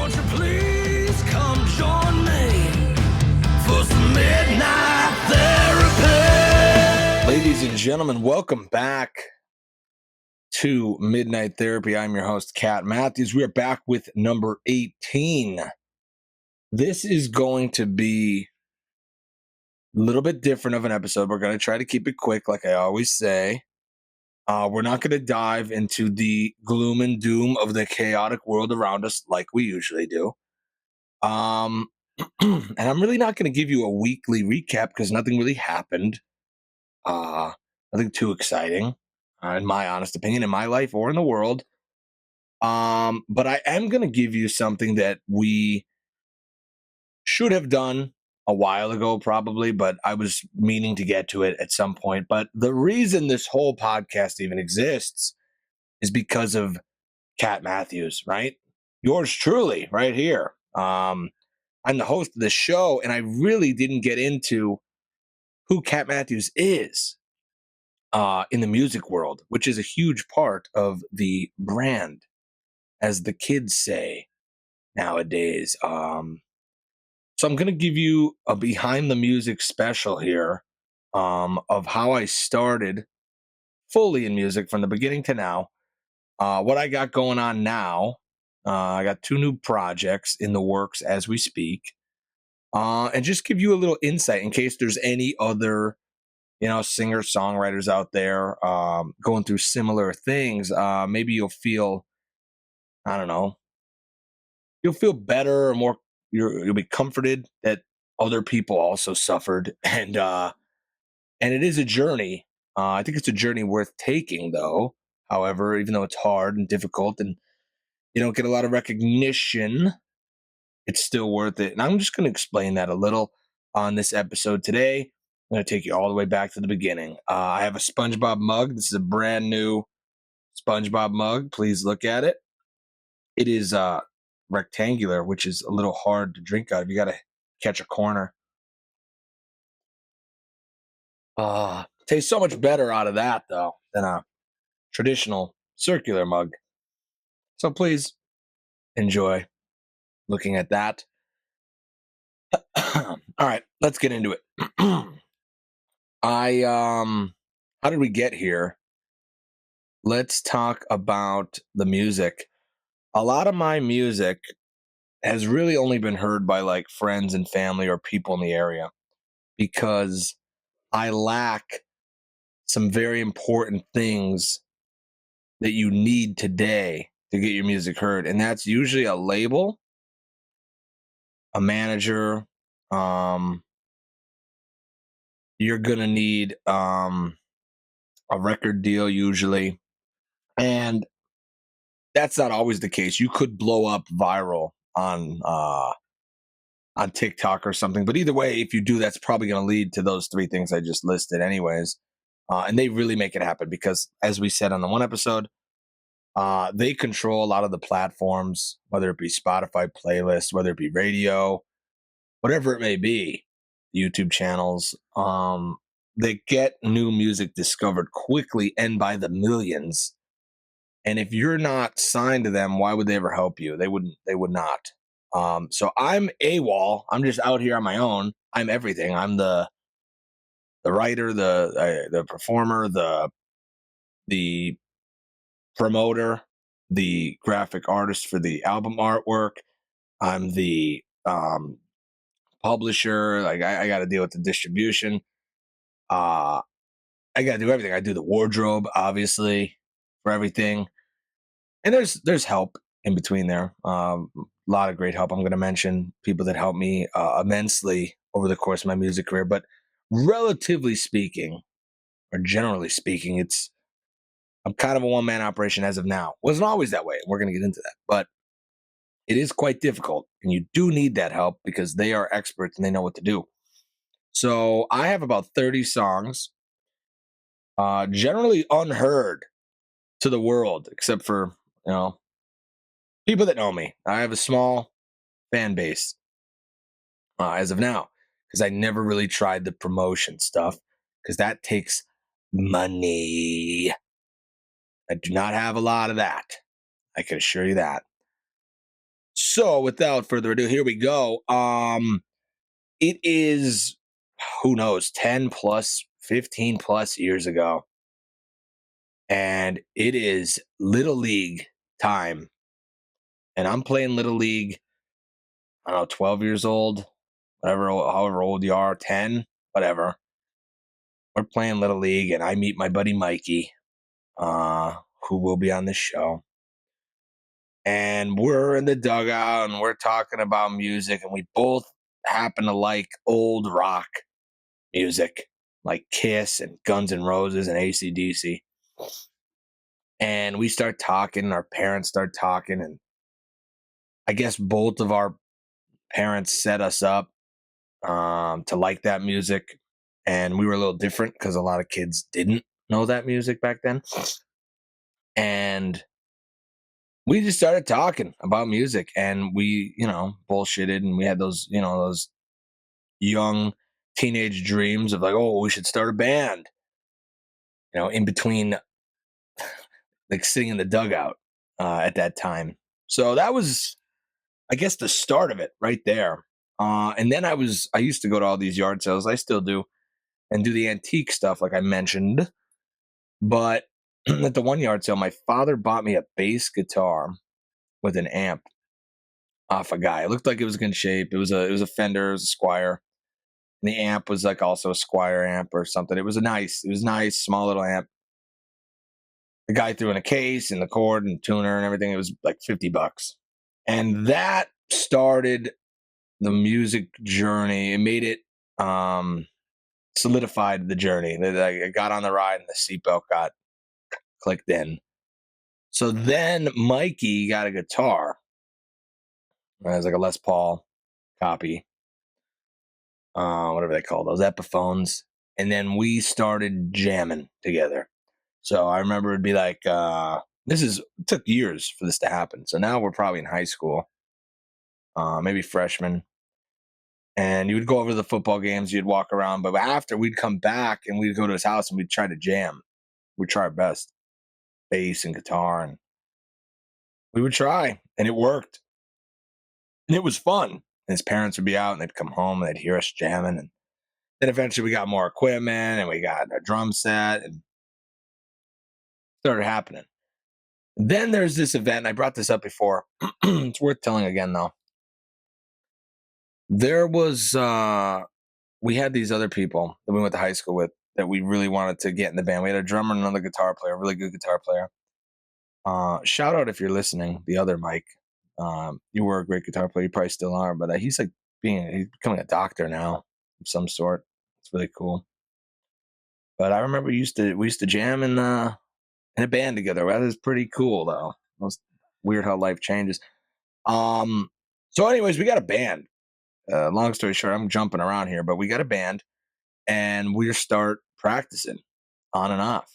Won't you please come join me for some midnight therapy? Ladies and gentlemen, welcome back to Midnight Therapy. I'm your host, Kat Matthews. We are back with number 18. This is going to be a little bit different of an episode. We're going to try to keep it quick, like I always say. We're not going to dive into the gloom and doom of the chaotic world around us like we usually do. And I'm really not going to give you a weekly recap because nothing really happened. Nothing too exciting, in my honest opinion, in my life or in the world. But I am going to give you something that we should have done a while ago, probably, but I was meaning to get to it at some point. But the reason this whole podcast even exists is because of Kat Matthews, right? Yours truly, right here. I'm the host of the show, and I really didn't get into who Kat Matthews is in the music world, which is a huge part of the brand, as the kids say nowadays. So I'm going to give you a behind the music special here of how I started fully in music from the beginning to now. What I got going on now, I got 2 new projects in the works as we speak, and just give you a little insight in case there's any other, singer-songwriters out there going through similar things. Maybe you'll feel, I don't know, you'll feel better or more. You'll be comforted that other people also suffered, and it is a journey. I think it's a journey worth taking, though. However, even though it's hard and difficult, and you don't get a lot of recognition, it's still worth it. And I'm just going to explain that a little on this episode today. I'm going to take you all the way back to the beginning. I have a SpongeBob mug. This is a brand new SpongeBob mug. Please look at it. It is rectangular, which is a little hard to drink out of. You got to catch a corner. Tastes so much better out of that, though, than a traditional circular mug. So please enjoy looking at that. All right, let's get into it. How did we get here? Let's talk about the music. A lot of my music has really only been heard by like friends and family or people in the area because I lack some very important things that you need today to get your music heard. And that's usually a label, a manager. You're going to need a record deal usually. And that's not always the case. You could blow up viral on TikTok or something. But either way, if you do, that's probably going to lead to those 3 things I just listed anyways. And they really make it happen because, as we said on the one episode, they control a lot of the platforms, whether it be Spotify playlists, whether it be radio, whatever it may be, YouTube channels. They get new music discovered quickly and by the millions. And if you're not signed to them, why would they ever help you? They would not. So I'm AWOL. I'm just out here on my own. I'm everything. I'm the writer, the performer, the promoter, the graphic artist for the album artwork. I'm the publisher. Like I got to deal with the distribution. I got to do everything. I do the wardrobe, obviously, for everything. And there's help in between there. A lot of great help. I'm going to mention people that helped me immensely over the course of my music career. But relatively speaking, or generally speaking, I'm kind of a one-man operation as of now. Wasn't always that way. We're going to get into that. But it is quite difficult. And you do need that help because they are experts and they know what to do. So I have about 30 songs, generally unheard to the world, except for, people that know me. I have a small fan base as of now because I never really tried the promotion stuff because that takes money. I do not have a lot of that. I can assure you that. So without further ado, here we go. It is, who knows, 10 plus, 15 plus years ago. And it is Little League time. And I'm playing Little League, I don't know, 12 years old, whatever, however old you are, 10, whatever. We're playing Little League, and I meet my buddy Mikey, who will be on this show. And we're in the dugout and we're talking about music, and we both happen to like old rock music, like Kiss and Guns N' Roses and AC/DC. And we start talking, our parents start talking, and I guess both of our parents set us up to like that music. And we were a little different because a lot of kids didn't know that music back then. And we just started talking about music, and we, bullshitted, and we had those, those young teenage dreams of like, oh, we should start a band, in between, like sitting in the dugout at that time. So that was, I guess, the start of it right there. And then I used to go to all these yard sales. I still do, and do the antique stuff, like I mentioned. But at the one yard sale, my father bought me a bass guitar with an amp off a guy. It looked like it was in good shape. It was a Fender, it was a Squire. And the amp was like also a Squire amp or something. It was nice, small little amp. The guy threw in a case and the cord and tuner and everything. It was like $50. And that started the music journey. It made it solidified the journey. I got on the ride and the seatbelt got clicked in. So then Mikey got a guitar. It was like a Les Paul copy, whatever they call those, Epiphones. And then we started jamming together. So I remember it'd be like, it took years for this to happen. So now we're probably in high school, maybe freshman. And you would go over to the football games, you'd walk around. But after, we'd come back and we'd go to his house and we'd try to jam. We'd try our best, bass and guitar. And we would try, and it worked. And it was fun. And his parents would be out and they'd come home and they'd hear us jamming. And then eventually we got more equipment and we got a drum set and started happening. Then there's this event, and I brought this up before. It's worth telling again, though. There was, we had these other people that we went to high school with that we really wanted to get in the band. We had a drummer and another guitar player, a really good guitar player. Shout out if you're listening, the other Mike. You were a great guitar player. You probably still are, but he's becoming a doctor now of some sort. It's really cool. But I remember we used to jam in a band together. That was pretty cool, though. It was weird how life changes. So anyways, we got a band. Long story short, I'm jumping around here, but we got a band, and we start practicing on and off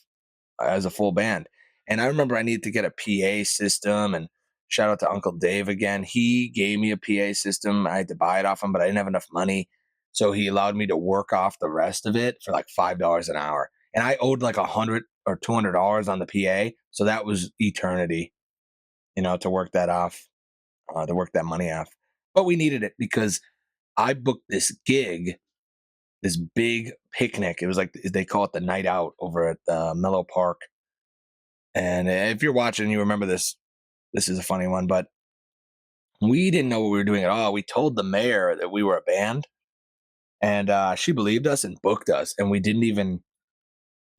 as a full band. And I remember I needed to get a PA system, and shout out to Uncle Dave again. He gave me a PA system. I had to buy it off him, but I didn't have enough money. So he allowed me to work off the rest of it for like $5 an hour. And I owed like $100 or $200 on the PA. So that was eternity, to work that off, to work that money off. But we needed it because I booked this gig, this big picnic. It was like, they call it the night out over at Mellow Park. And if you're watching, you remember this. This is a funny one, but we didn't know what we were doing at all. We told the mayor that we were a band, and she believed us and booked us. And we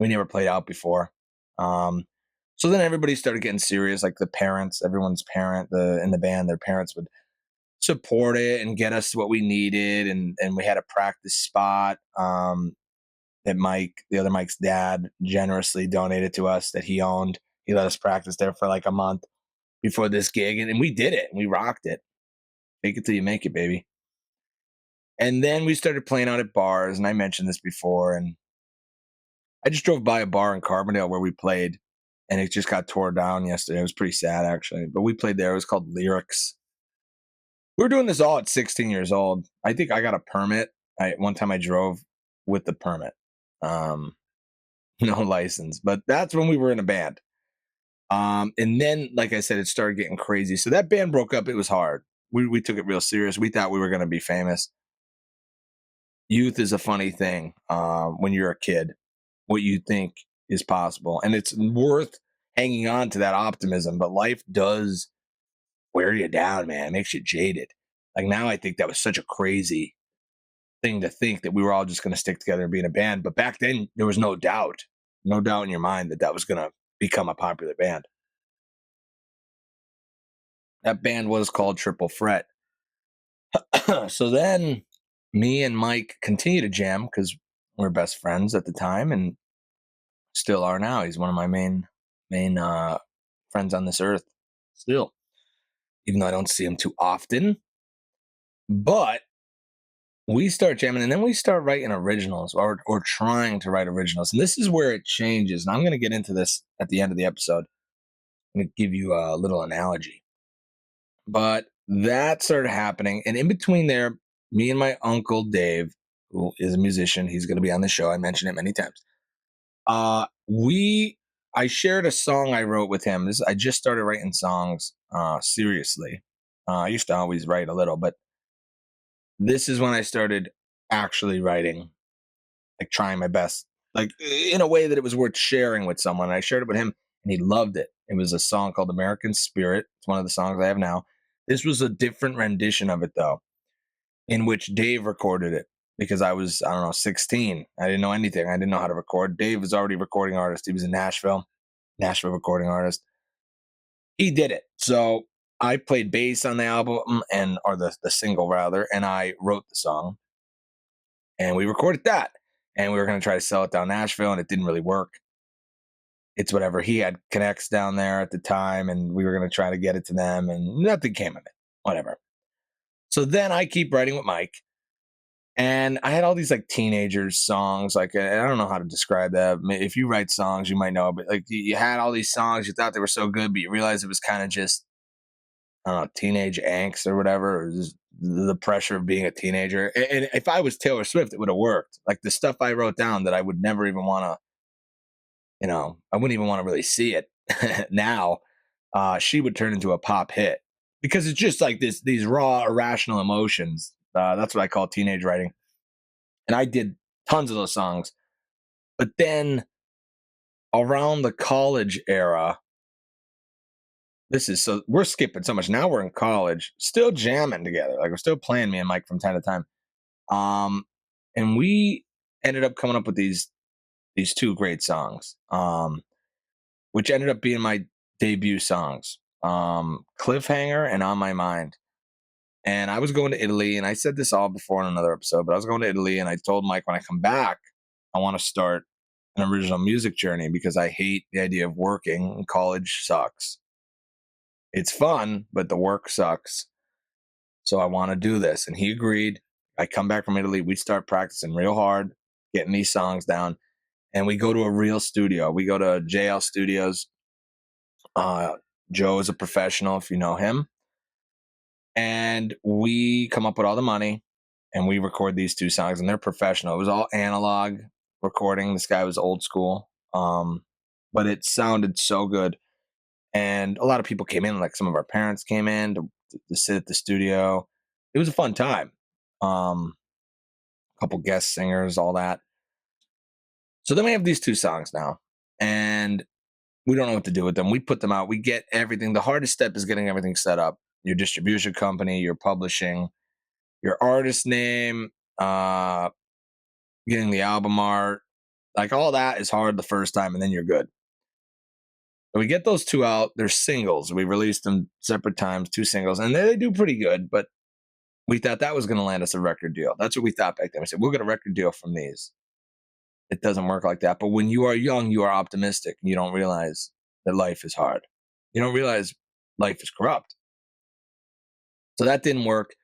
never played out before. So then everybody started getting serious, like the parents, everyone's parent, in the band, their parents would support it and get us what we needed. And we had a practice spot that the other Mike's dad, generously donated to us, that he owned. He let us practice there for like a month before this gig. And we did it. We rocked it. Fake it till you make it, baby. And then we started playing out at bars. And I mentioned this before. And I just drove by a bar in Carbondale where we played, and it just got tore down yesterday. It was pretty sad, actually. But we played there. It was called Lyrics. We were doing this all at 16 years old. I think I got a permit. One time I drove with the permit. No license. But that's when we were in a band. And then, like I said, it started getting crazy. So that band broke up. It was hard. We took it real serious. We thought we were going to be famous. Youth is a funny thing. When you're a kid, what you think is possible, and it's worth hanging on to that optimism. But life does wear you down, man. It makes you jaded. Like now, I think that was such a crazy thing to think that we were all just going to stick together and be in a band. But back then, there was no doubt in your mind that that was going to become a popular band. That band was called Triple Fret. So then me and Mike continue to jam because we're best friends at the time and still are now. He's one of my main friends on this earth still, even though I don't see him too often. But we start jamming and then we start writing originals or trying to write originals. And this is where it changes. And I'm going to get into this at the end of the episode. I'm going to give you a little analogy. But that started happening. And in between there, me and my uncle Dave, who is a musician, he's going to be on the show. I mentioned it many times. We I shared a song I wrote with him. I just started writing songs seriously. I used to always write a little, but this is when I started actually writing, like trying my best, like in a way that it was worth sharing with someone. I shared it with him and he loved it. It was a song called American Spirit. It's one of the songs I have now. This was a different rendition of it though, in which Dave recorded it because I don't know, 16. I didn't know anything. I didn't know how to record. Dave was already a recording artist. He was in Nashville recording artist. He did it. So I played bass on the album or the single rather, and I wrote the song and we recorded that. And we were going to try to sell it down Nashville and it didn't really work. It's whatever. He had connects down there at the time and we were going to try to get it to them and nothing came of it. Whatever. So then I keep writing with Mike. And I had all these like teenagers songs, like I don't know how to describe that. If you write songs, you might know, but like you had all these songs, you thought they were so good, but you realized it was kind of just I don't know, teenage angst or whatever, or just the pressure of being a teenager. And if I was Taylor Swift, it would have worked. Like the stuff I wrote down that I would never even want to, I wouldn't even want to really see it now. She would turn into a pop hit because it's just like these raw, irrational emotions. That's what I call teenage writing. And I did tons of those songs. But then around the college era, we're skipping so much. Now we're in college, still jamming together. Like we're still playing me and Mike from time to time. And we ended up coming up with these two great songs, which ended up being my debut songs, Cliffhanger and On My Mind. And I was going to Italy, and I said this all before in another episode, but I was going to Italy, and I told Mike when I come back, I want to start an original music journey because I hate the idea of working. College sucks. It's fun, but the work sucks. So I want to do this. And he agreed. I come back from Italy. We start practicing real hard, getting these songs down. And we go to a real studio. We go to JL Studios. Joe is a professional, if you know him. And we come up with all the money and we record these two songs. And they're professional. It was all analog recording. This guy was old school. But it sounded so good. And a lot of people came in, like some of our parents came in to sit at the studio. It was a fun time. A couple guest singers, all that. So then we have these two songs now, and we don't know what to do with them. We put them out. We get everything. The hardest step is getting everything set up. Your distribution company, your publishing, your artist name, getting the album art. Like all that is hard the first time, and then you're good. So we get those two out. They're singles. We released them separate times, two singles, and they do pretty good, but we thought that was going to land us a record deal. That's what we thought back then. We said, we'll get a record deal from these. It doesn't work like that. But when you are young, you are optimistic. And you don't realize that life is hard. You don't realize life is corrupt. So that didn't work.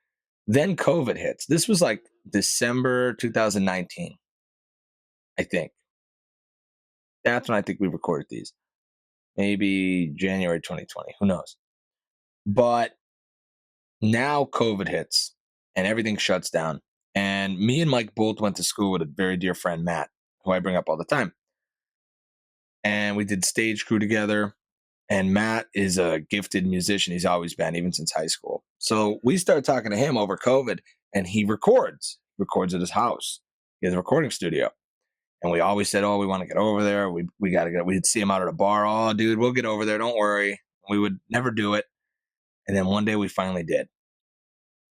Then COVID hits. This was like December 2019, I think. That's when I think we recorded these. Maybe January 2020. Who knows? But now COVID hits and everything shuts down. And me and Mike both went to school with a very dear friend, Matt, who I bring up all the time. And we did stage crew together. And Matt is a gifted musician. He's always been, even since high school. So we started talking to him over COVID, and he records at his house. He has a recording studio. And we always said, "Oh, we want to get over there. We got to get." We'd see him out at a bar. "Oh, dude, we'll get over there. Don't worry." We would never do it. And then one day we finally did.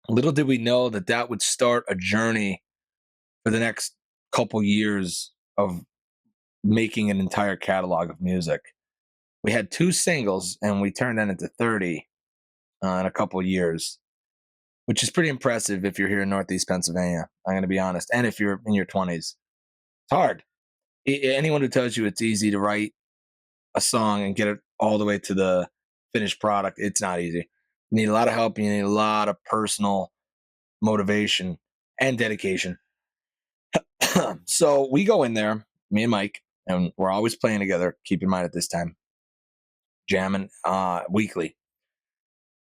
Little did we know that that would start a journey for the next couple years of making an entire catalog of music. We had 2 singles, and we turned that into 30 in a couple years, which is pretty impressive if you're here in Northeast Pennsylvania. I'm going to be honest, and if you're in your 20s, it's hard. Anyone who tells you it's easy to write a song and get it all the way to the finished product, it's not easy. You need a lot of help. You need a lot of personal motivation and dedication. So we go in there, me and Mike, and we're always playing together. Keep in mind at this time, jamming weekly.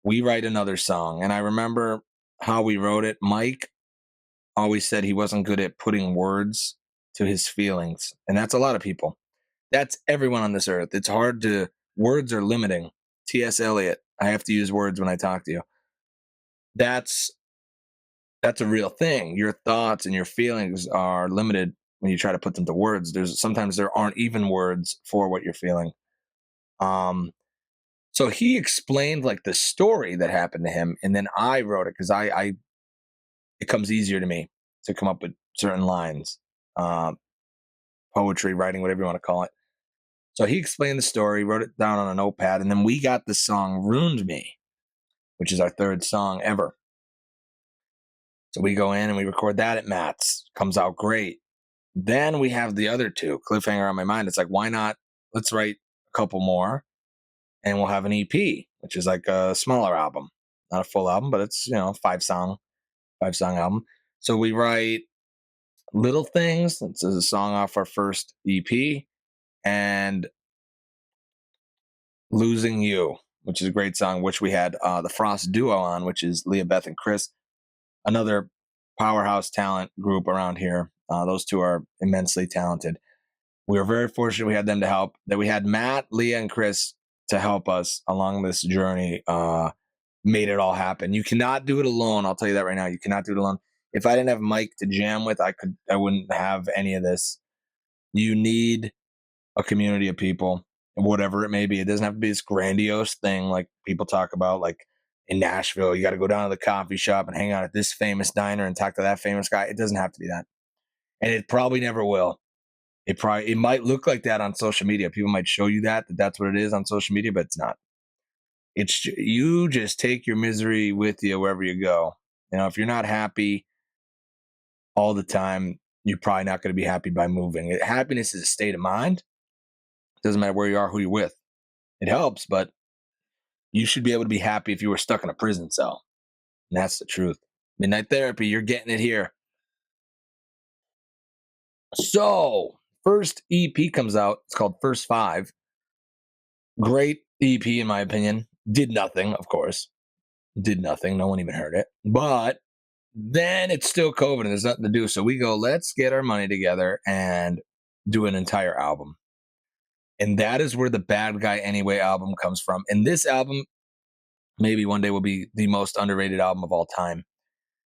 We write another song, and I remember how we wrote it. Mike always said he wasn't good at putting words to his feelings, and that's a lot of people. That's everyone on this earth. It's hard to, words are limiting. T.S. Eliot, I have to use words when I talk to you. That's a real thing. Your thoughts and your feelings are limited when you try to put them to words. Sometimes there aren't even words for what you're feeling. So he explained like the story that happened to him, and then I wrote it because I it comes easier to me to come up with certain lines, poetry, writing, whatever you want to call it. So he explained the story, wrote it down on a notepad, and then we got the song "Ruined Me," which is our 3rd song ever. So we go in and we record that at Matt's. Comes out great. Then we have the other 2, Cliffhanger on My Mind. It's like, why not? Let's write a couple more, and we'll have an EP, which is like a smaller album, not a full album, but it's 5-song album. So we write Little Things. It's a song off our first EP, and Losing You, which is a great song, which we had the Frost Duo on, which is Leah, Beth, and Chris, another powerhouse talent group around here. Those 2 are immensely talented. We were very fortunate we had them to help, that we had Matt, Leah, and Chris to help us along this journey, made it all happen. You cannot do it alone. I'll tell you that right now. You cannot do it alone. If I didn't have Mike to jam with, I wouldn't have any of this. You need a community of people, whatever it may be. It doesn't have to be this grandiose thing like people talk about, like in Nashville, you got to go down to the coffee shop and hang out at this famous diner and talk to that famous guy. It doesn't have to be that. And it probably never will. It might look like that on social media. People might show you that's what it is on social media, but it's not. It's, you just take your misery with you wherever you go. If you're not happy all the time, you're probably not going to be happy by moving. Happiness is a state of mind. It doesn't matter where you are, who you're with. It helps, but you should be able to be happy if you were stuck in a prison cell. And that's the truth. Midnight Therapy, you're getting it here. So, first EP comes out. It's called First Five. Great EP, in my opinion. Did nothing, of course. Did nothing. No one even heard it. But then it's still COVID and there's nothing to do. So we go, let's get our money together and do an entire album. And that is where the Bad Guy Anyway album comes from. And this album, maybe one day, will be the most underrated album of all time.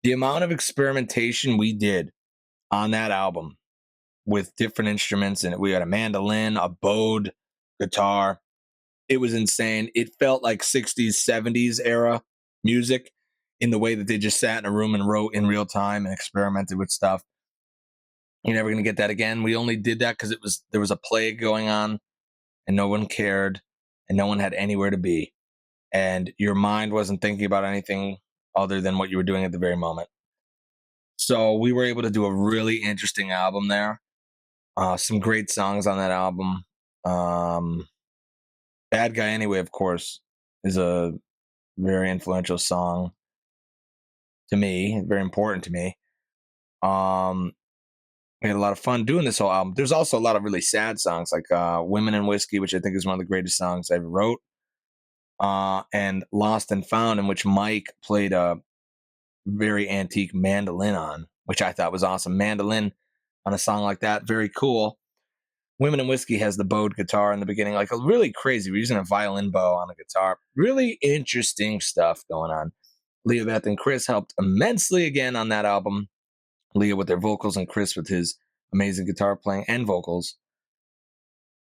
The amount of experimentation we did on that album with different instruments, and we had a mandolin, a bowed guitar. It was insane. It felt like 60s, 70s era music in the way that they just sat in a room and wrote in real time and experimented with stuff. You're never going to get that again. We only did that because there was a plague going on and no one cared and no one had anywhere to be. And your mind wasn't thinking about anything other than what you were doing at the very moment. So we were able to do a really interesting album there. Some great songs on that album. Bad Guy Anyway, of course, is a very influential song to me, very important to me. We had a lot of fun doing this whole album. There's also a lot of really sad songs, like Women and Whiskey, which I think is one of the greatest songs I ever wrote, and Lost and Found, in which Mike played a very antique mandolin on, which I thought was awesome. Mandolin on a song like that, very cool. Women and Whiskey has the bowed guitar in the beginning, like a really crazy. We're using a violin bow on a guitar. Really interesting stuff going on. Leah, Beth, and Chris helped immensely again on that album. Leah with their vocals and Chris with his amazing guitar playing and vocals.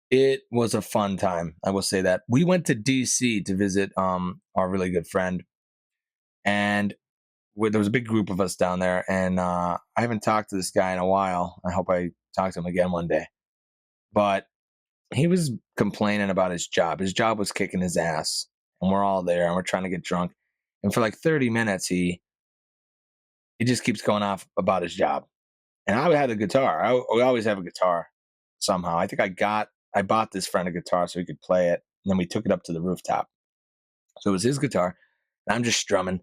It was a fun time. I will say that. We went to DC to visit our really good friend, and there was a big group of us down there. And I haven't talked to this guy in a while. I hope I talk to him again one day. But he was complaining about his job. His job was kicking his ass, and we're all there, and we're trying to get drunk. And for like 30 minutes, he just keeps going off about his job. And I had a guitar. We always have a guitar somehow. I think I bought this friend a guitar so he could play it, and then we took it up to the rooftop. So it was his guitar, and I'm just strumming,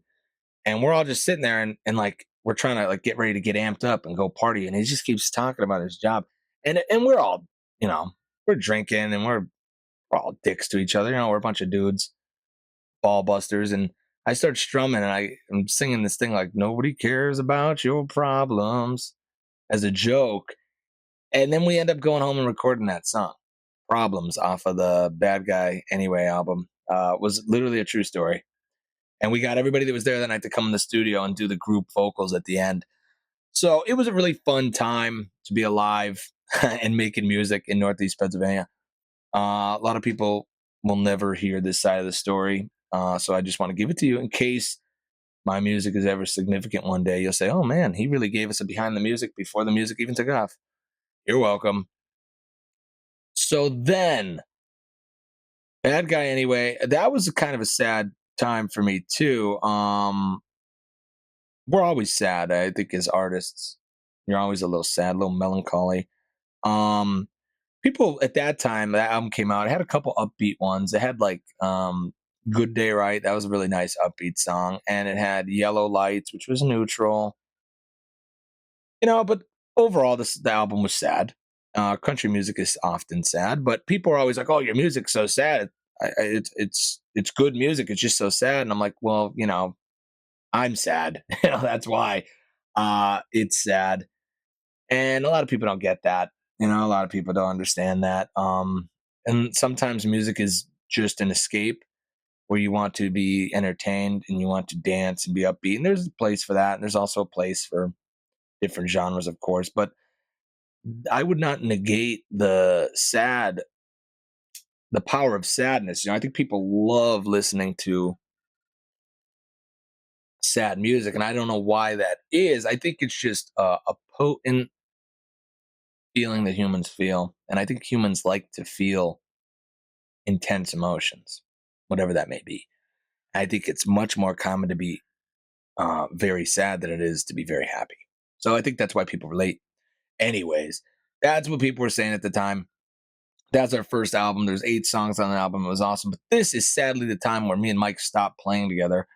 and we're all just sitting there, and like we're trying to like get ready to get amped up and go party, and he just keeps talking about his job, and we're all, you know, we're drinking and we're all dicks to each other. You know, we're a bunch of dudes, ball busters. And I start strumming and I'm singing this thing like, nobody cares about your problems, as a joke. And then we end up going home and recording that song, Problems, off of the Bad Guy Anyway album. Was literally a true story. And we got everybody that was there that night to come in the studio and do the group vocals at the end. So it was a really fun time to be alive and making music in Northeast Pennsylvania. A lot of people will never hear this side of the story. So I just want to give it to you in case my music is ever significant one day. You'll say, oh man, he really gave us a behind the music before the music even took off. You're welcome. So then, Bad Guy Anyway, that was kind of a sad time for me too. We're always sad, I think, as artists. You're always a little sad, a little melancholy. Um, People at that time, that album came out, it had a couple upbeat ones. It had like Good Day Right. That was a really nice upbeat song. And it had Yellow Lights, which was neutral. You know, but overall the album was sad. Country music is often sad, but people are always like, "Oh, your music's so sad." It's good music. It's just so sad, and I'm like, "Well, you know, I'm sad. You know, that's why it's sad." And a lot of people don't get that. You know, a lot of people don't understand that. And sometimes music is just an escape where you want to be entertained and you want to dance and be upbeat. And there's a place for that. And there's also a place for different genres, of course. But I would not negate the power of sadness. You know, I think people love listening to sad music. And I don't know why that is. I think it's just a potent feeling that humans feel. And I think humans like to feel intense emotions, whatever that may be. I think it's much more common to be very sad than it is to be very happy. So I think that's why people relate. Anyways, that's what people were saying at the time. That's our first album. There's 8 songs on the album. It was awesome. But this is sadly the time where me and Mike stopped playing together.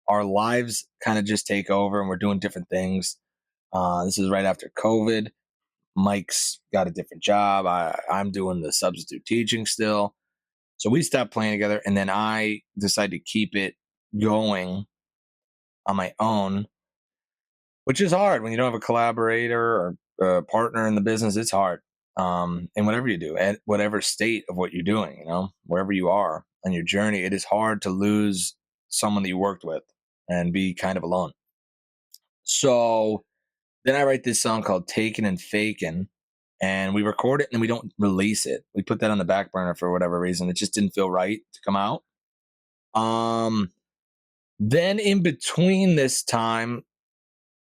Our lives kind of just take over and we're doing different things. This is right after COVID. Mike's got a different job. I'm doing the substitute teaching still. So we stopped playing together, and then I decided to keep it going on my own, which is hard when you don't have a collaborator or a partner in the business. It's hard. And whatever you do, at whatever state of what you're doing, you know, wherever you are on your journey, it is hard to lose someone that you worked with and be kind of alone. So then I write this song called Taken and Faken, and we record it and we don't release it. We put that on the back burner for whatever reason. It just didn't feel right to come out. Then in between this time,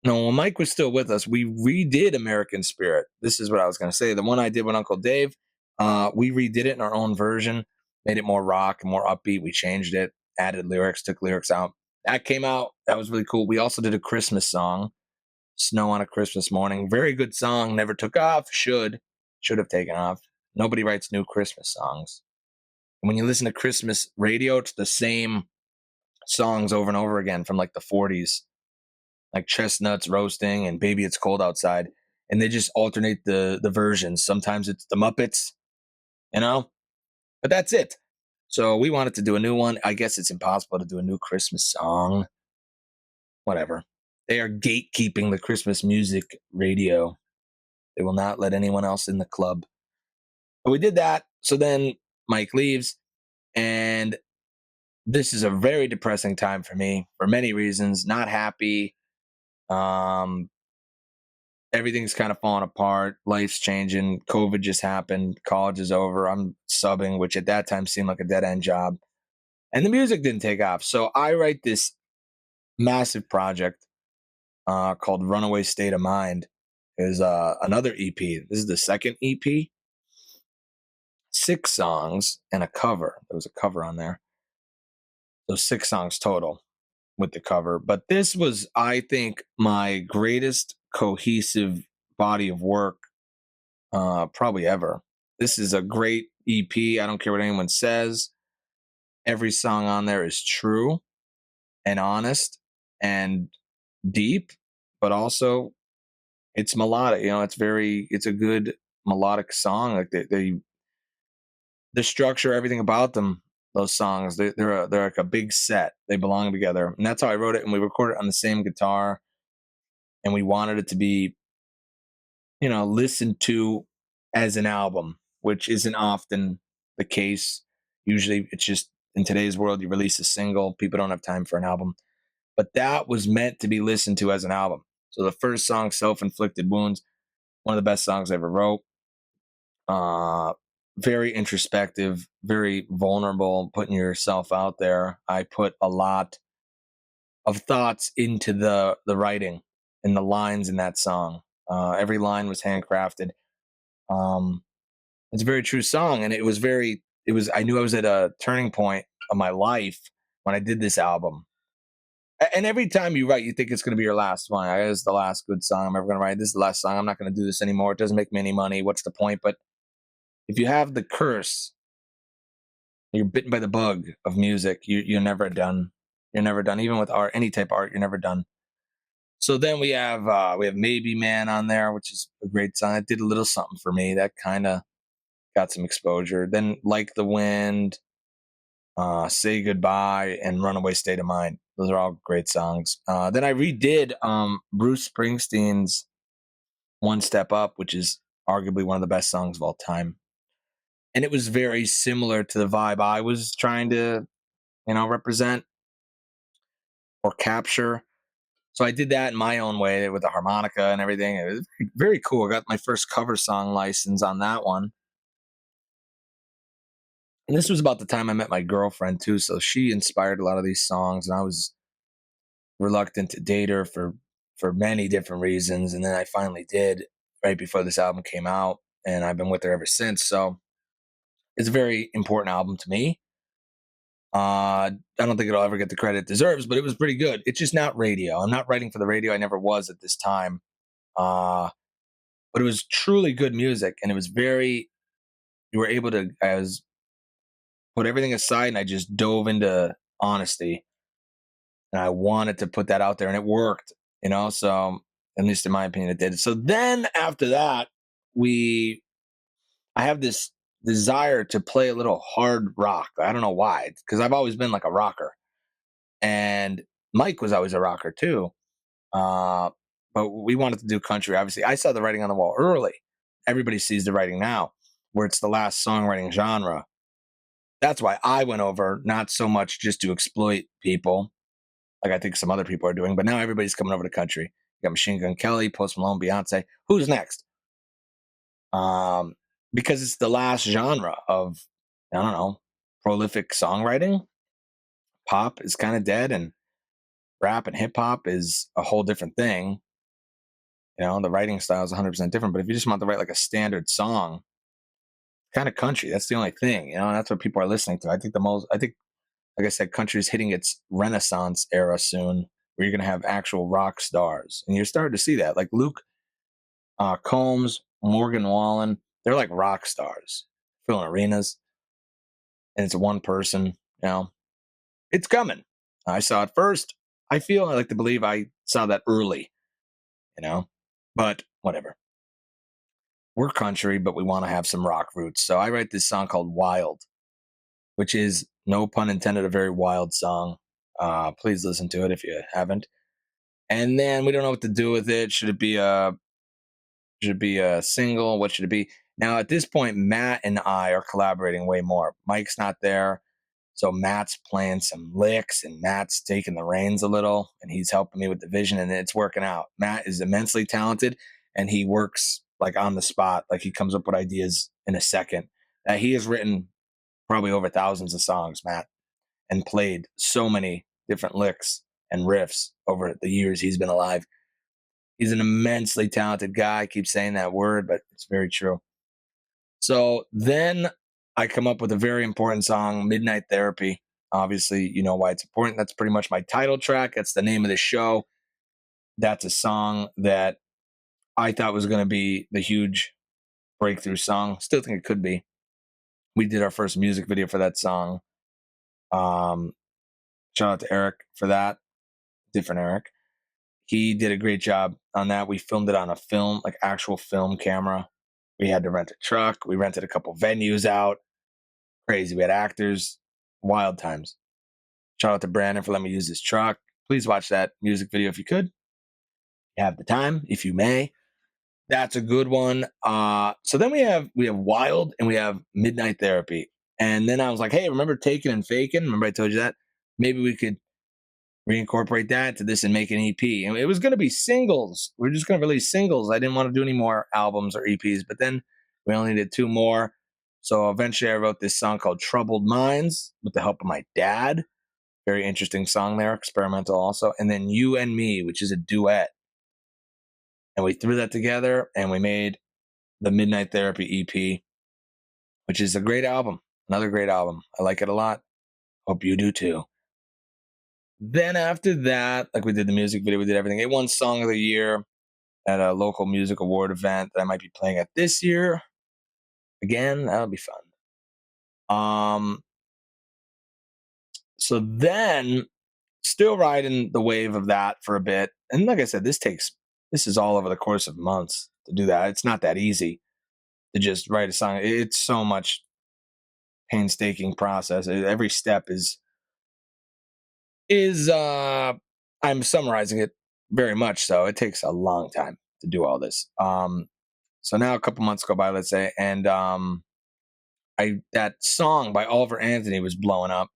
no, when Mike was still with us, we redid American Spirit. This is what I was going to say. The one I did with Uncle Dave, we redid it in our own version, made it more rock, more upbeat. We changed it, added lyrics, took lyrics out. That came out. That was really cool. We also did a Christmas song, Snow on a Christmas Morning. Very good song. Never took off. Should have taken off. Nobody writes new Christmas songs. And when you listen to Christmas radio, it's the same songs over and over again from like the 40s, like Chestnuts Roasting and Baby It's Cold Outside. And they just alternate the versions. Sometimes it's the Muppets, you know, but that's it. So we wanted to do a new one. I guess it's impossible to do a new Christmas song. Whatever. They are gatekeeping the Christmas music radio. They will not let anyone else in the club. So we did that. So then Mike leaves, and this is a very depressing time for me for many reasons. Not happy. Um, Everything's kind of falling apart. Life's changing. COVID just happened. College is over. I'm subbing, which at that time seemed like a dead end job. And the music didn't take off. So I write this massive project called Runaway State of Mind. Is another EP. This is the second EP. 6 songs and a cover. There was a cover on there. So 6 songs total with the cover. But this was, I think, my greatest cohesive body of work probably ever. This is a great EP. I don't care what anyone says. Every song on there is true and honest and deep, but also it's melodic. It's a good melodic song. Like the structure, everything about them, those songs, they're like a big set. They belong together, and that's how I wrote it. And we recorded it on the same guitar, and we wanted it to be, listened to as an album, which isn't often the case. Usually, it's just in today's world, you release a single, people don't have time for an album, but that was meant to be listened to as an album. So the first song, "Self Inflicted Wounds," one of the best songs I ever wrote. Uh, Very introspective, very vulnerable, putting yourself out there. I put a lot of thoughts into the writing and the lines in that song. Every line was handcrafted. Um, it's a very true song, and I knew I was at a turning point of my life when I did this album. And every time you write, you think it's going to be your last one. This is the last good song I'm ever going to write. This is the last song. I'm not going to do this anymore. It doesn't make me any money. What's the point? But if you have the curse, you're bitten by the bug of music. You're never done. You're never done. Even with art, any type of art, you're never done. So then we have Maybe Man on there, which is a great song. It did a little something for me. That kind of got some exposure. Then Like the Wind, Say Goodbye, and Runaway State of Mind. Those are all great songs. Then I redid Bruce Springsteen's One Step Up, which is arguably one of the best songs of all time. And it was very similar to the vibe I was trying to, represent or capture. So I did that in my own way with the harmonica and everything. It was very cool. I got my first cover song license on that one. And this was about the time I met my girlfriend too. So she inspired a lot of these songs, and I was reluctant to date her for many different reasons. And then I finally did right before this album came out, and I've been with her ever since. So it's a very important album to me. I don't think it'll ever get the credit it deserves, but it was pretty good. It's just not radio. I'm not writing for the radio. I never was at this time. Uh, but it was truly good music, and it was very. You were able to, I was put everything aside, and I just dove into honesty, and I wanted to put that out there, and it worked. So at least in my opinion, it did. So then after that, we, I have this desire to play a little hard rock. I don't know why, because I've always been like a rocker. And Mike was always a rocker too. Uh, but we wanted to do country. Obviously, I saw the writing on the wall early. Everybody sees the writing now, where it's the last songwriting genre. That's why I went over, not so much just to exploit people, like I think some other people are doing, but now everybody's coming over to country. You got Machine Gun Kelly, Post Malone, Beyonce. Who's next? Um, because it's the last genre of, I don't know, prolific songwriting. Pop is kind of dead, and rap and hip hop is a whole different thing. The writing style is 100% different. But if you just want to write like a standard song, kind of country, that's the only thing. And that's what people are listening to. I think, like I said, country is hitting its renaissance era soon, where you're going to have actual rock stars. And you're starting to see that. Like Luke Combs, Morgan Wallen, they're like rock stars, filling arenas. And it's one person, it's coming. I saw it first. I like to believe I saw that early, but whatever. We're country, but we want to have some rock roots. So I write this song called Wild, which is, no pun intended, a very wild song. Please listen to it if you haven't. And then we don't know what to do with it. Should it be a single? What should it be? Now, at this point, Matt and I are collaborating way more. Mike's not there. So Matt's playing some licks and Matt's taking the reins a little and he's helping me with the vision and it's working out. Matt is immensely talented and he works like on the spot. Like he comes up with ideas in a second. He has written probably over thousands of songs, Matt, and played so many different licks and riffs over the years he's been alive. He's an immensely talented guy. I keep saying that word, but it's very true. So then I come up with a very important song, Midnight Therapy. Obviously, you know why it's important. That's pretty much my title track. That's the name of the show. That's a song that I thought was going to be the huge breakthrough song. Still think it could be. We did our first music video for that song. Um, Shout out to Eric for that. Different Eric. He did a great job on that. We filmed it on a film, like actual film camera. We had to rent a truck. We rented a couple venues out. Crazy. We had actors. Wild times. Shout out to Brandon for letting me use his truck. Please watch that music video if you could. You have the time, if you may. That's a good one. So then we have Wild and we have Midnight Therapy. And then I was like, hey, remember Taking and Faking? Remember I told you that? Maybe we could reincorporate that to this and make an EP. And it was going to be singles. We're just going to release singles. I didn't want to do any more albums or EPs, but then we only did 2 more. So eventually I wrote this song called Troubled Minds with the help of my dad. Very interesting song there, experimental also. And then You and Me, which is a duet. And we threw that together and we made the Midnight Therapy EP, which is a great album. Another great album. I like it a lot. Hope you do too. Then after that, like we did the music video, we did everything. It won Song of the Year at a local music award event that I might be playing at this year. Again, that'll be fun. So then still riding the wave of that for a bit. And like I said, this is all over the course of months to do that. It's not that easy to just write a song. It's so much painstaking process. Every step is I'm summarizing it very much so. It takes a long time to do all this. So now a couple months go by, let's say, and that song by Oliver Anthony was blowing up.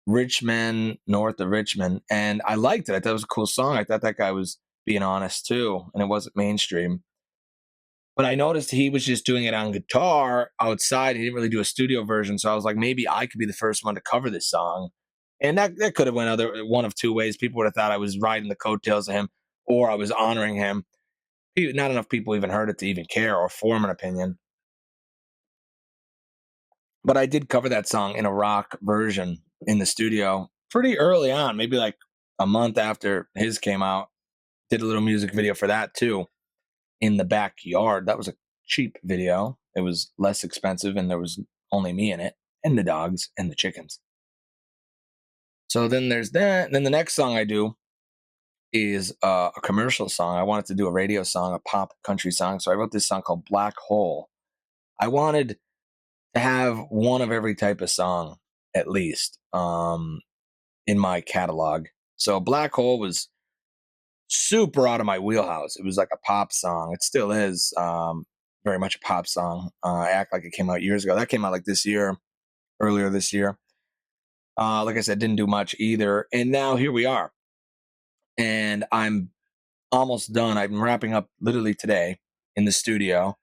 Richmond, north of Richmond, and I liked it. I thought it was a cool song. I thought that guy was being honest too, and it wasn't mainstream. But I noticed he was just doing it on guitar outside. He didn't really do a studio version, so I was like, maybe I could be the first one to cover this song. And that could have went one of 2 ways. People would have thought I was riding the coattails of him, or I was honoring him. Not enough people even heard it to even care or form an opinion. But I did cover that song in a rock version in the studio pretty early on, maybe like a month after his came out. Did a little music video for that too in the backyard. That was a cheap video. It was less expensive and there was only me in it and the dogs and the chickens. So then there's that. Then the next song I do is a commercial song. I wanted to do a radio song, a pop country song. So I wrote this song called Black Hole. I wanted to have one of every type of song, at least, in my catalog. So Black Hole was super out of my wheelhouse. It was like a pop song. It still is very much a pop song. I act like it came out years ago. That came out like earlier this year. Like I said, didn't do much either. And now here we are. And I'm almost done. I'm wrapping up literally today in the studio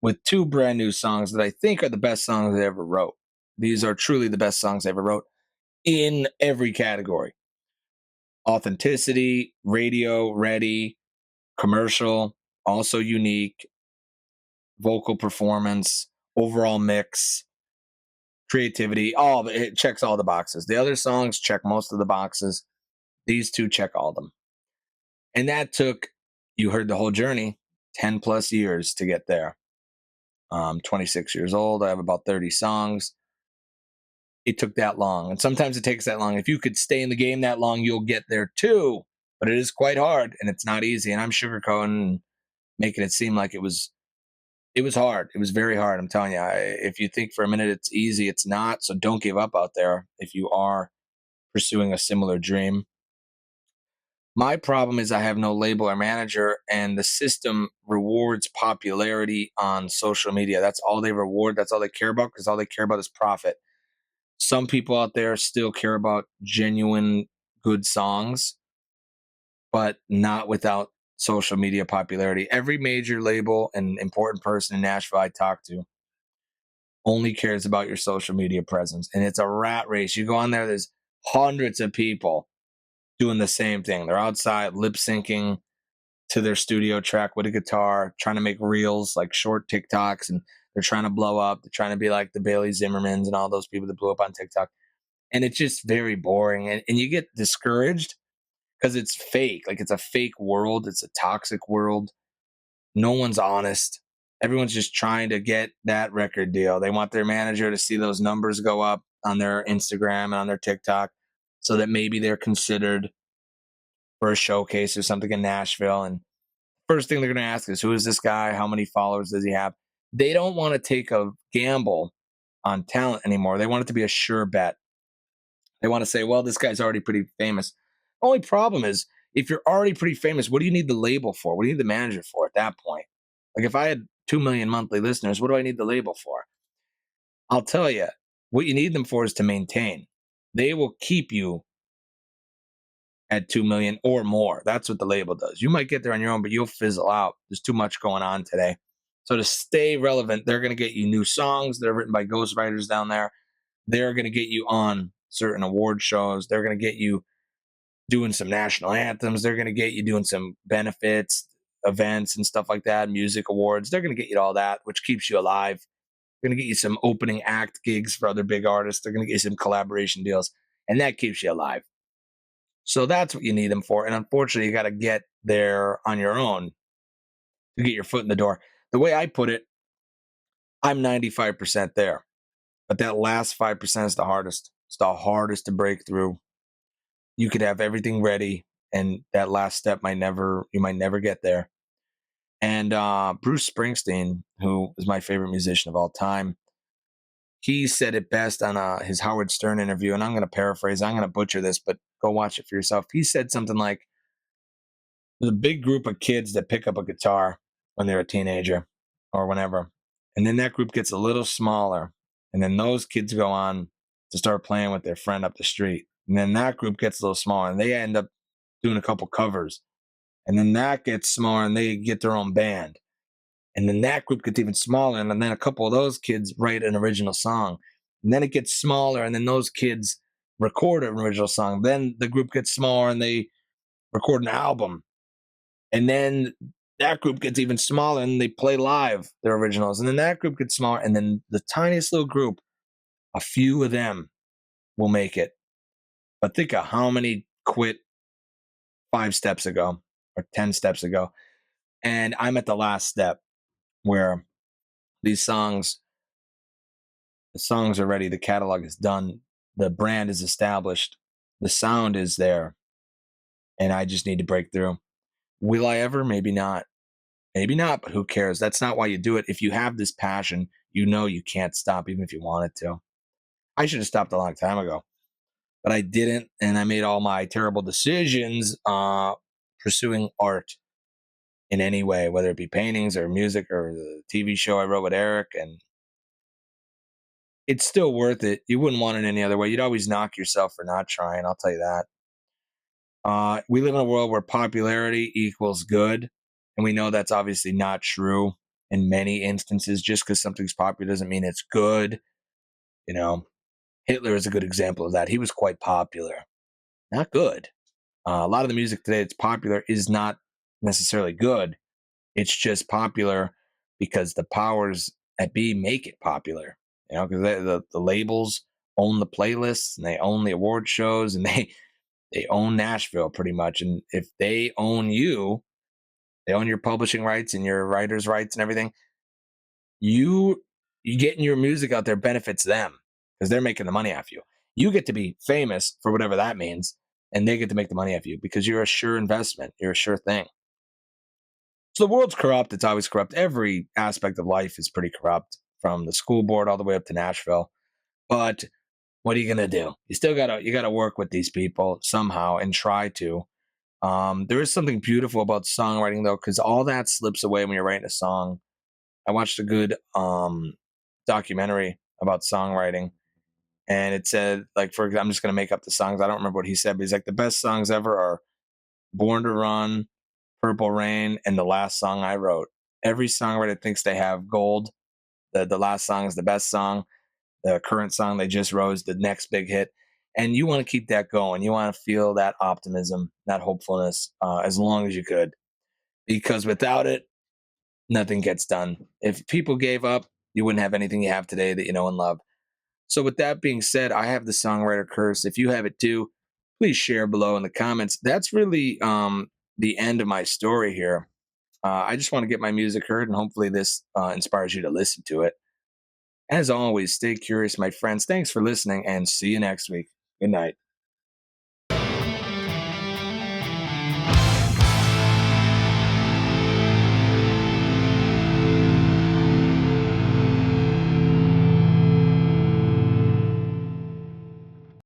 with 2 brand new songs that I think are the best songs I ever wrote. These are truly the best songs I ever wrote in every category. Authenticity, radio, ready, commercial, also unique, vocal performance, overall mix, creativity, all of it. It checks all the boxes. The other songs check most of the boxes. These 2 check all of them. And that took, you heard the whole journey, 10 plus years to get there. 26 years old. I have about 30 songs. It took that long. And sometimes it takes that long. If you could stay in the game that long, you'll get there too. But it is quite hard and it's not easy. And I'm sugarcoating and making it seem like it was hard. It was very hard. I'm telling you, if you think for a minute it's easy, it's not. So don't give up out there if you are pursuing a similar dream. My problem is I have no label or manager, and the system rewards popularity on social media. That's all they reward. That's all they care about because all they care about is profit. Some people out there still care about genuine good songs, but not without social media popularity. Every major label and important person in Nashville I talk to only cares about your social media presence. And it's a rat race. You go on there, there's hundreds of people doing the same thing. They're outside lip syncing to their studio track with a guitar, trying to make reels like short TikToks, and they're trying to blow up. They're trying to be like the Bailey Zimmermans and all those people that blew up on TikTok. And it's just very boring. And you get discouraged because it's fake. Like it's a fake world, it's a toxic world. No one's honest. Everyone's just trying to get that record deal. They want their manager to see those numbers go up on their Instagram and on their TikTok so that maybe they're considered for a showcase or something in Nashville. And first thing they're going to ask is, who is this guy? How many followers does he have? They don't want to take a gamble on talent anymore. They want it to be a sure bet. They want to say, well, this guy's already pretty famous. Only problem is, if you're already pretty famous, what do you need the label for? What do you need the manager for at that point? Like if I had 2 million monthly listeners, what do I need the label for? I'll tell you, what you need them for is to maintain. They will keep you at 2 million or more. That's what the label does. You might get there on your own, but you'll fizzle out. There's too much going on today. So to stay relevant, they're going to get you new songs that are written by ghostwriters down there. They're going to get you on certain award shows. They're going to get you doing some national anthems. They're going to get you doing some benefits, events, and stuff like that, music awards. They're going to get you all that, which keeps you alive. They're going to get you some opening act gigs for other big artists. They're going to get you some collaboration deals, and that keeps you alive. So that's what you need them for. And unfortunately, you got to get there on your own to get your foot in the door. The way I put it, I'm 95% there, but that last 5% is the hardest. It's the hardest to break through. You could have everything ready, and that last step you might never get there. And Bruce Springsteen, who is my favorite musician of all time, he said it best on his Howard Stern interview. And I'm going to paraphrase, I'm going to butcher this, but go watch it for yourself. He said something like, there's a big group of kids that pick up a guitar when they're a teenager or whenever. And then that group gets a little smaller. And then those kids go on to start playing with their friend up the street. And then that group gets a little smaller and they end up doing a couple covers. And then that gets smaller and they get their own band. And then that group gets even smaller. And then a couple of those kids write an original song. And then it gets smaller. And then those kids record an original song. Then the group gets smaller and they record an album. And then that group gets even smaller and they play live their originals. And then that group gets smaller. And then the tiniest little group, a few of them will make it. But think of how many quit 5 steps ago or 10 steps ago. And I'm at the last step where the songs are ready, the catalog is done, the brand is established, the sound is there, and I just need to break through. Will I ever? Maybe not. Maybe not, but who cares? That's not why you do it. If you have this passion, you know you can't stop even if you wanted to. I should have stopped a long time ago, but I didn't, and I made all my terrible decisions pursuing art in any way, whether it be paintings or music or the TV show I wrote with Eric. And it's still worth it. You wouldn't want it any other way. You'd always knock yourself for not trying. I'll tell you that. We live in a world where popularity equals good. And we know that's obviously not true in many instances. Just because something's popular doesn't mean it's good. You know, Hitler is a good example of that. He was quite popular, not good. A lot of the music today that's popular is not necessarily good. It's just popular because the powers that be make it popular. You know, because the labels own the playlists and they own the award shows and they own Nashville pretty much. And if they own you, they own your publishing rights and your writers' rights and everything. You getting your music out there benefits them because they're making the money off you. You get to be famous for whatever that means, and they get to make the money off you because you're a sure investment. You're a sure thing. So the world's corrupt. It's always corrupt. Every aspect of life is pretty corrupt, from the school board all the way up to Nashville. But what are you gonna do? You gotta work with these people somehow and try to. There is something beautiful about songwriting though, because all that slips away when you're writing a song. I watched a good documentary about songwriting, and it said, like, I'm just gonna make up the songs. I don't remember what he said, but he's like, the best songs ever are Born to Run, Purple Rain, and the last song I wrote. Every songwriter thinks they have gold. The last song is the best song. The current song they just wrote is the next big hit. And you want to keep that going. You want to feel that optimism, that hopefulness, as long as you could, because without it, nothing gets done. If people gave up, you wouldn't have anything you have today that you know and love. So, with that being said, I have the songwriter curse. If you have it too, please share below in the comments. That's really the end of my story here. I just want to get my music heard, and hopefully, this inspires you to listen to it. As always, stay curious, my friends. Thanks for listening, and see you next week. Good night.